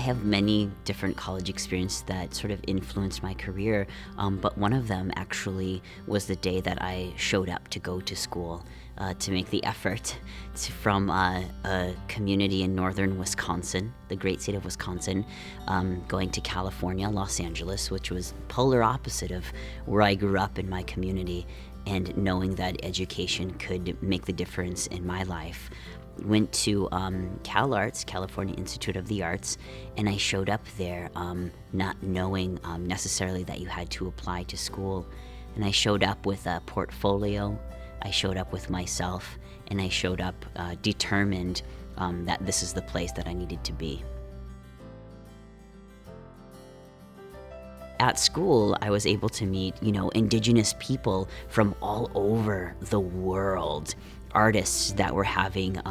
have many different college experiences that sort of influenced my career, but one of them actually was the day that I showed up to go to school, to make the effort from a community in northern Wisconsin, the great state of Wisconsin, going to California, Los Angeles, which was polar opposite of where I grew up in my community, and knowing that education could make the difference in my life. Went to Cal Arts, California Institute of the Arts, and I showed up there not knowing necessarily that you had to apply to school. And I showed up with a portfolio, I showed up with myself, and I showed up determined that this is the place that I needed to be. At school, I was able to meet, indigenous people from all over the world. Artists that were having,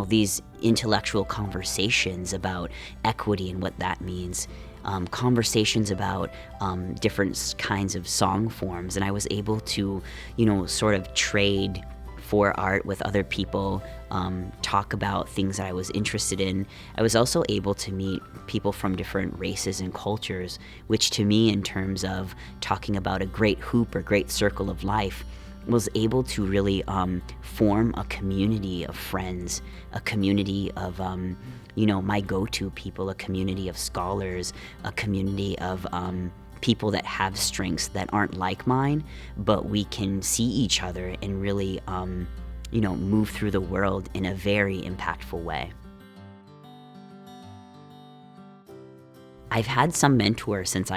these intellectual conversations about equity and what that means, conversations about different kinds of song forms, and I was able to, sort of trade for art with other people, talk about things that I was interested in. I was also able to meet people from different races and cultures, which to me, in terms of talking about a great hoop or great circle of life, was able to really form a community of friends, a community of, my go-to people, a community of scholars, a community of people that have strengths that aren't like mine, but we can see each other and really, move through the world in a very impactful way. I've had some mentors since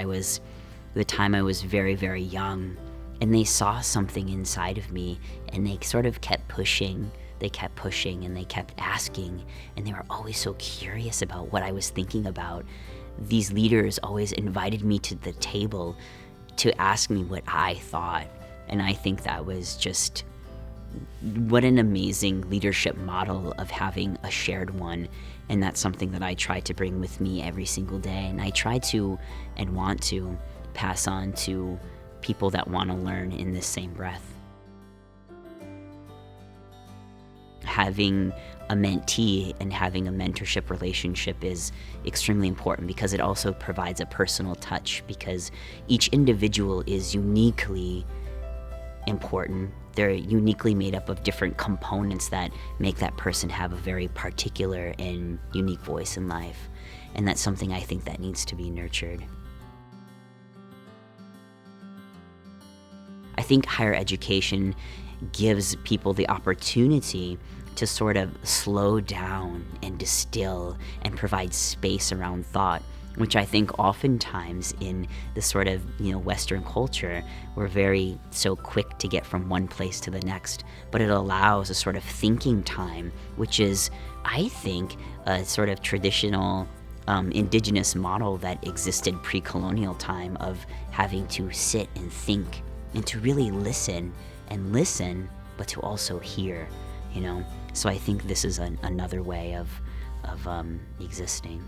the time I was very, very young. And they saw something inside of me, and they sort of kept pushing. They kept pushing, and they kept asking, and they were always so curious about what I was thinking about. These leaders always invited me to the table to ask me what I thought, and I think that was just what an amazing leadership model of having a shared one. And that's something that I try to bring with me every single day, and I try to and want to pass on to people that want to learn in this same breath. Having a mentee and having a mentorship relationship is extremely important because it also provides a personal touch, because each individual is uniquely important. They're uniquely made up of different components that make that person have a very particular and unique voice in life. And that's something I think that needs to be nurtured. I think higher education gives people the opportunity to sort of slow down and distill and provide space around thought, which I think oftentimes in this sort of, Western culture, we're very so quick to get from one place to the next, but it allows a sort of thinking time, which is, I think, a sort of traditional indigenous model that existed pre-colonial time of having to sit and think and to really listen, but to also hear, So I think this is another way of existing.